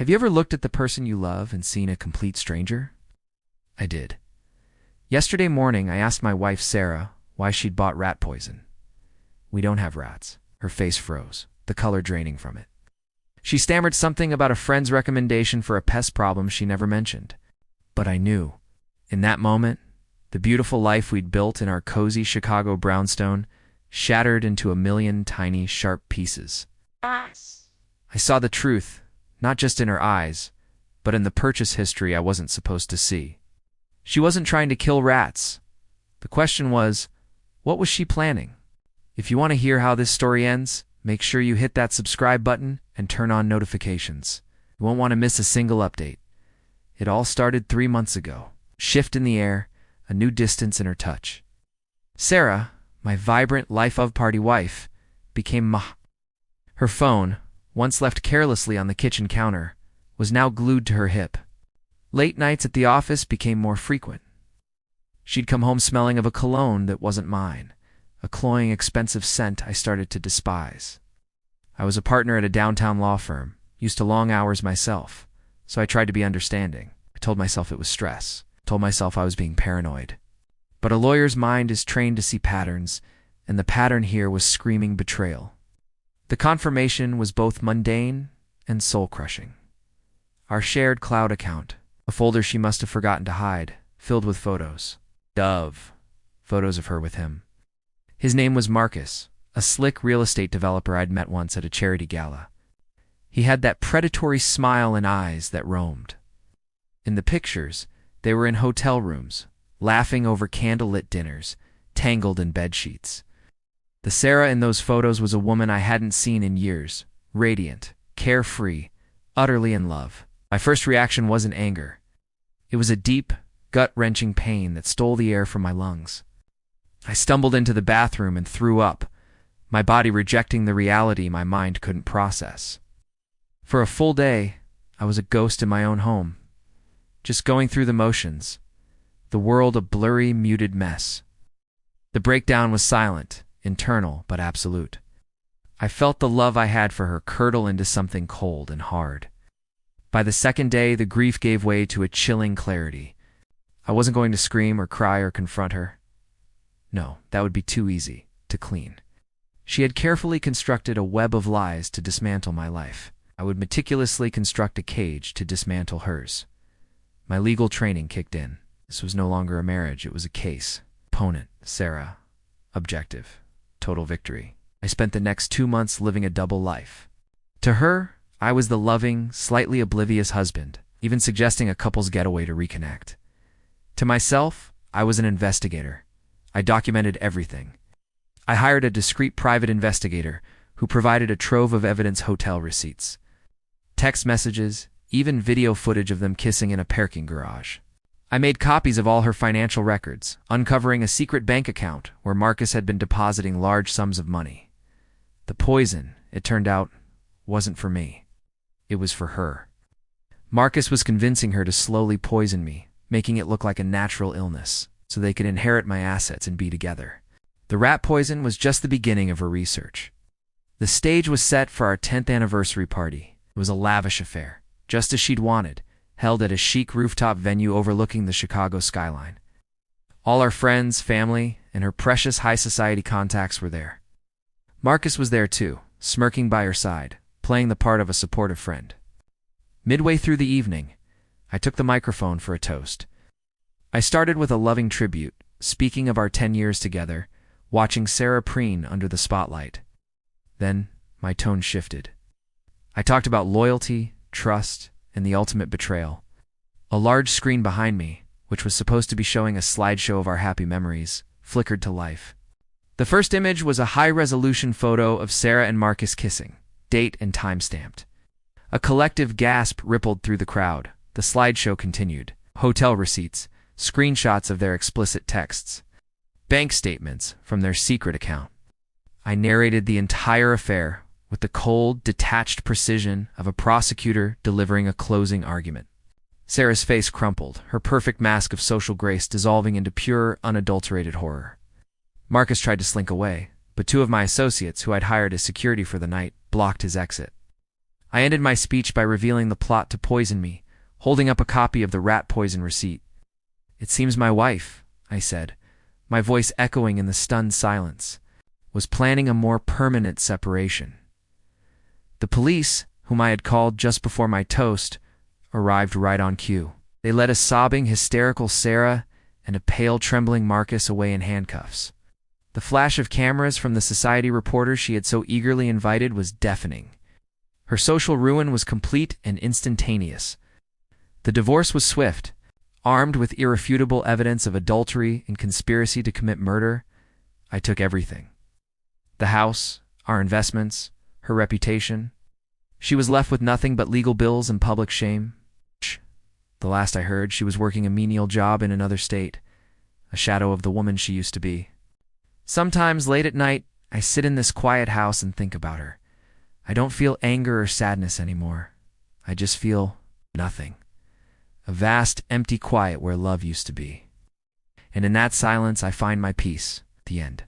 Have you ever looked at the person you love and seen a complete stranger? I did. Yesterday morning, I asked my wife, Sarah, why she'd bought rat poison. We don't have rats. Her face froze, the color draining from it. She stammered something about a friend's recommendation for a pest problem she never mentioned. But I knew. In that moment, the beautiful life we'd built in our cozy Chicago brownstone shattered into a million tiny, sharp pieces. I saw the truth, not just in her eyes, but in the purchase history I wasn't supposed to see. She wasn't trying to kill rats. The question was, what was she planning? If you want to hear how this story ends, make sure you hit that subscribe button and turn on notifications. You won't want to miss a single update. It all started 3 months ago. Shift in the air, a new distance in her touch. Sarah, my vibrant life-of-party wife, became Her phone, once left carelessly on the kitchen counter, was now glued to her hip. Late nights at the office became more frequent. She'd come home smelling of a cologne that wasn't mine, a cloying, expensive scent I started to despise. I was a partner at a downtown law firm, used to long hours myself, so I tried to be understanding. I told myself it was stress, told myself I was being paranoid. But a lawyer's mind is trained to see patterns, and the pattern here was screaming betrayal. The confirmation was both mundane and soul-crushing. Our shared cloud account, a folder she must have forgotten to hide, filled with photos. Photos of her with him. His name was Marcus, a slick real estate developer I'd met once at a charity gala. He had that predatory smile and eyes that roamed. In the pictures, they were in hotel rooms, laughing over candlelit dinners, tangled in bedsheets. The Sarah in those photos was a woman I hadn't seen in years, radiant, carefree, utterly in love. My first reaction wasn't anger. It was a deep, gut-wrenching pain that stole the air from my lungs. I stumbled into the bathroom and threw up, my body rejecting the reality my mind couldn't process. For a full day, I was a ghost in my own home, just going through the motions, the world a blurry, muted mess. The breakdown was silent, internal, but absolute. I felt the love I had for her curdle into something cold and hard. By the second day, the grief gave way to a chilling clarity. I wasn't going to scream or cry or confront her. No, that would be too easy to clean. She had carefully constructed a web of lies to dismantle my life. I would meticulously construct a cage to dismantle hers. My legal training kicked in. This was no longer a marriage, it was a case. Opponent, Sarah. Objective. Total victory. I spent the next 2 months living a double life. To her, I was the loving, slightly oblivious husband, even suggesting a couple's getaway to reconnect. To myself, I was an investigator. I documented everything. I hired a discreet private investigator who provided a trove of evidence, hotel receipts, text messages, even video footage of them kissing in a parking garage. I made copies of all her financial records, uncovering a secret bank account where Marcus had been depositing large sums of money. The poison, it turned out, wasn't for me. It was for her. Marcus was convincing her to slowly poison me, making it look like a natural illness, so they could inherit my assets and be together. The rat poison was just the beginning of her research. The stage was set for our 10th anniversary party. It was a lavish affair, just as she'd wanted, held at a chic rooftop venue overlooking the Chicago skyline. All our friends, family, and her precious high society contacts were there. Marcus was there too, smirking by her side, playing the part of a supportive friend. Midway through the evening, I took the microphone for a toast. I started with a loving tribute, speaking of our 10 years together, watching Sarah preen under the spotlight. Then, my tone shifted. I talked about loyalty, trust, and the ultimate betrayal. A large screen behind me, which was supposed to be showing a slideshow of our happy memories, flickered to life. The first image was a high-resolution photo of Sarah and Marcus kissing, date and time-stamped. A collective gasp rippled through the crowd. The slideshow continued. Hotel receipts, screenshots of their explicit texts, bank statements from their secret account. I narrated the entire affair with the cold, detached precision of a prosecutor delivering a closing argument. Sarah's face crumpled, her perfect mask of social grace dissolving into pure, unadulterated horror. Marcus tried to slink away, but 2 of my associates, who I'd hired as security for the night, blocked his exit. I ended my speech by revealing the plot to poison me, holding up a copy of the rat poison receipt. "It seems my wife," I said, my voice echoing in the stunned silence, "was planning a more permanent separation." The police, whom I had called just before my toast, arrived right on cue. They led a sobbing, hysterical Sarah and a pale, trembling Marcus away in handcuffs. The flash of cameras from the society reporters she had so eagerly invited was deafening. Her social ruin was complete and instantaneous. The divorce was swift. Armed with irrefutable evidence of adultery and conspiracy to commit murder, I took everything. The house, our investments, her reputation. She was left with nothing but legal bills and public shame. The last I heard, she was working a menial job in another state, a shadow of the woman she used to be. Sometimes, late at night, I sit in this quiet house and think about her. I don't feel anger or sadness anymore. I just feel nothing. A vast, empty quiet where love used to be. And in that silence, I find my peace. The end.